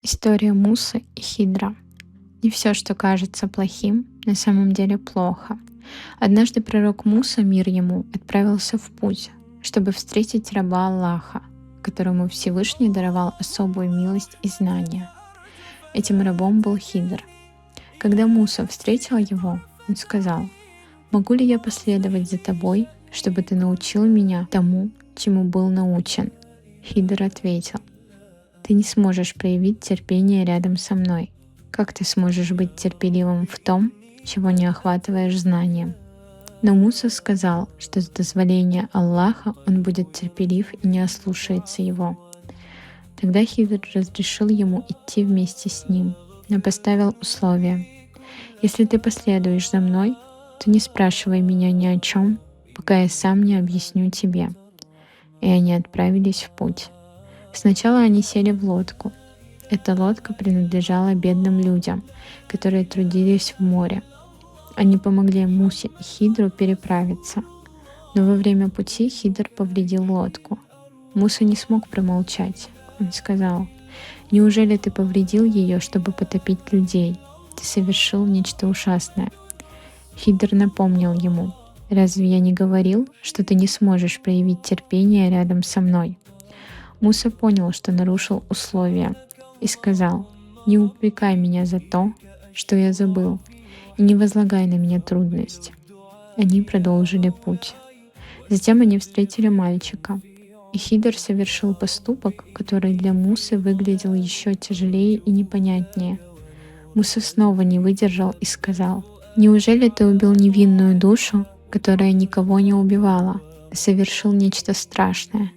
История Мусы и Хидра. Не все, что кажется плохим, на самом деле плохо. Однажды пророк Муса, мир ему, отправился в путь, чтобы встретить раба Аллаха, которому Всевышний даровал особую милость и знания. Этим рабом был Хидр. Когда Муса встретил его, он сказал: «Могу ли я последовать за тобой, чтобы ты научил меня тому, чему был научен?» Хидр ответил: «Ты не сможешь проявить терпение рядом со мной. Как ты сможешь быть терпеливым в том, чего не охватываешь знанием?» Но Муса сказал, что с дозволения Аллаха он будет терпелив и не ослушается его. Тогда Хидр разрешил ему идти вместе с ним, но поставил условие: «Если ты последуешь за мной, то не спрашивай меня ни о чем, пока я сам не объясню тебе». И они отправились в путь. Сначала они сели в лодку. Эта лодка принадлежала бедным людям, которые трудились в море. Они помогли Мусе и Хидру переправиться. Но во время пути Хидр повредил лодку. Муса не смог промолчать. Он сказал: «Неужели ты повредил ее, чтобы потопить людей? Ты совершил нечто ужасное». Хидр напомнил ему: «Разве я не говорил, что ты не сможешь проявить терпение рядом со мной?» Муса понял, что нарушил условия, и сказал: «Не упрекай меня за то, что я забыл, и не возлагай на меня трудности». Они продолжили путь. Затем они встретили мальчика, и Хидр совершил поступок, который для Мусы выглядел еще тяжелее и непонятнее. Муса снова не выдержал и сказал: «Неужели ты убил невинную душу, которая никого не убивала, и совершил нечто страшное?»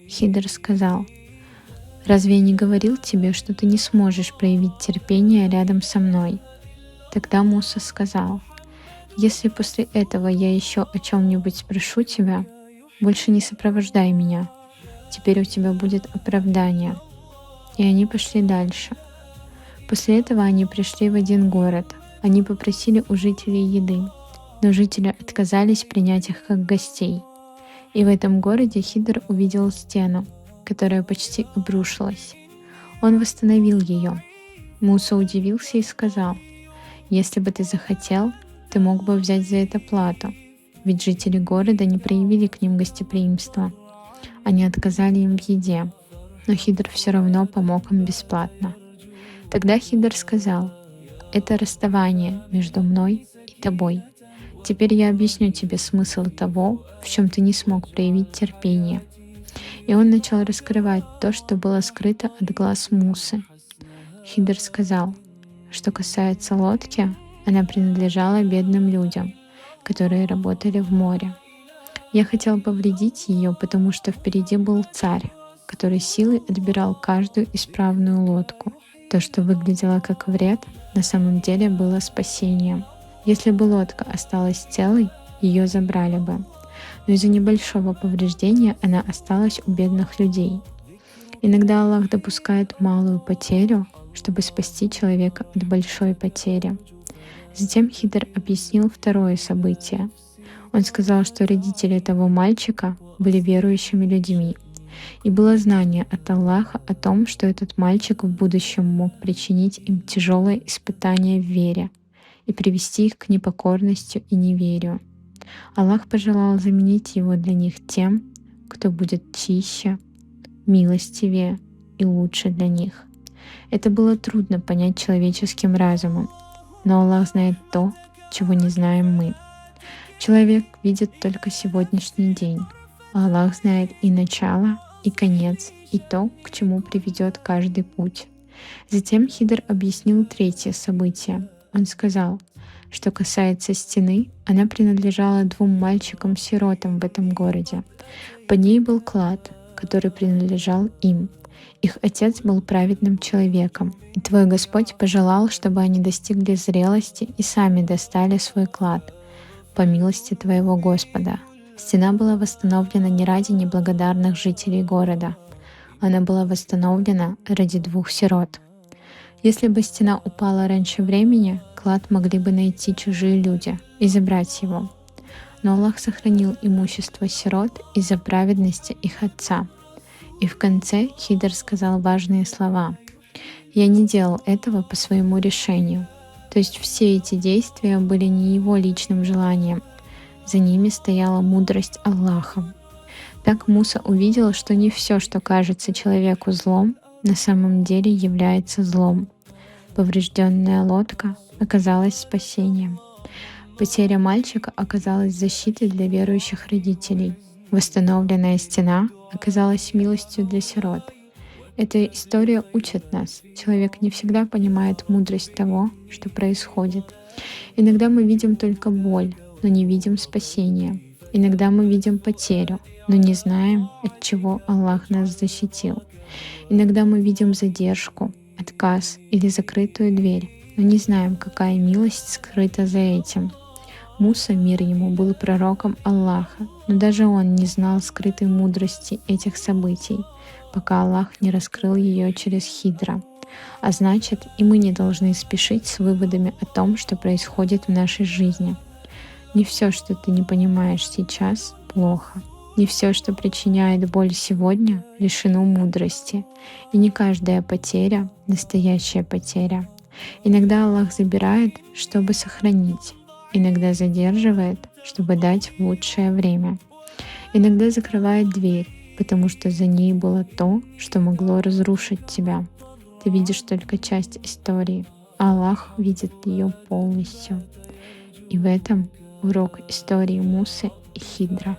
Хидр сказал: «Разве я не говорил тебе, что ты не сможешь проявить терпение рядом со мной?» Тогда Муса сказал: «Если после этого я еще о чем-нибудь спрошу тебя, больше не сопровождай меня. Теперь у тебя будет оправдание». И они пошли дальше. После этого они пришли в один город. Они попросили у жителей еды, но жители отказались принять их как гостей. И в этом городе Хидр увидел стену, которая почти обрушилась. Он восстановил ее. Муса удивился и сказал: «Если бы ты захотел, ты мог бы взять за это плату, ведь жители города не проявили к ним гостеприимства. Они отказали им в еде, но Хидр все равно помог им бесплатно». Тогда Хидр сказал: «Это расставание между мной и тобой. Теперь я объясню тебе смысл того, в чем ты не смог проявить терпение». И он начал раскрывать то, что было скрыто от глаз Мусы. Хидр сказал: «Что касается лодки, она принадлежала бедным людям, которые работали в море. Я хотел повредить ее, потому что впереди был царь, который силой отбирал каждую исправную лодку. То, что выглядело как вред, на самом деле было спасением. Если бы лодка осталась целой, ее забрали бы. Но из-за небольшого повреждения она осталась у бедных людей. Иногда Аллах допускает малую потерю, чтобы спасти человека от большой потери». Затем Хидр объяснил второе событие. Он сказал, что родители того мальчика были верующими людьми, и было знание от Аллаха о том, что этот мальчик в будущем мог причинить им тяжелое испытание в вере и привести их к непокорности и неверию. Аллах пожелал заменить его для них тем, кто будет чище, милостивее и лучше для них. Это было трудно понять человеческим разумом, но Аллах знает то, чего не знаем мы. Человек видит только сегодняшний день, а Аллах знает и начало, и конец, и то, к чему приведет каждый путь. Затем Хидр объяснил третье событие. Он сказал: что касается стены, она принадлежала двум мальчикам-сиротам в этом городе. Под ней был клад, который принадлежал им. Их отец был праведным человеком, и твой Господь пожелал, чтобы они достигли зрелости и сами достали свой клад, по милости твоего Господа. Стена была восстановлена не ради неблагодарных жителей города. Она была восстановлена ради двух сирот. Если бы стена упала раньше времени, клад могли бы найти чужие люди и забрать его. Но Аллах сохранил имущество сирот из-за праведности их отца. И в конце Хидр сказал важные слова: Я не делал этого по своему решению. То есть все эти действия были не его личным желанием. За ними стояла мудрость Аллаха. Так Муса увидел, что не все, что кажется человеку злом, на самом деле является злом. Поврежденная лодка оказалась спасением. Потеря мальчика оказалась защитой для верующих родителей. Восстановленная стена оказалась милостью для сирот. Эта история учит нас. Человек не всегда понимает мудрость того, что происходит. Иногда мы видим только боль, но не видим спасения. Иногда мы видим потерю, но не знаем, от чего Аллах нас защитил. Иногда мы видим задержку, отказ или закрытую дверь, но не знаем, какая милость скрыта за этим. Муса, мир ему, был пророком Аллаха, но даже он не знал скрытой мудрости этих событий, пока Аллах не раскрыл ее через Хидра. А значит, и мы не должны спешить с выводами о том, что происходит в нашей жизни. Не все, что ты не понимаешь сейчас, плохо. Не все, что причиняет боль сегодня, лишено мудрости. И не каждая потеря — настоящая потеря. Иногда Аллах забирает, чтобы сохранить. Иногда задерживает, чтобы дать в лучшее время. Иногда закрывает дверь, потому что за ней было то, что могло разрушить тебя. Ты видишь только часть истории, а Аллах видит ее полностью. И в этом урок истории Мусы и Хидра.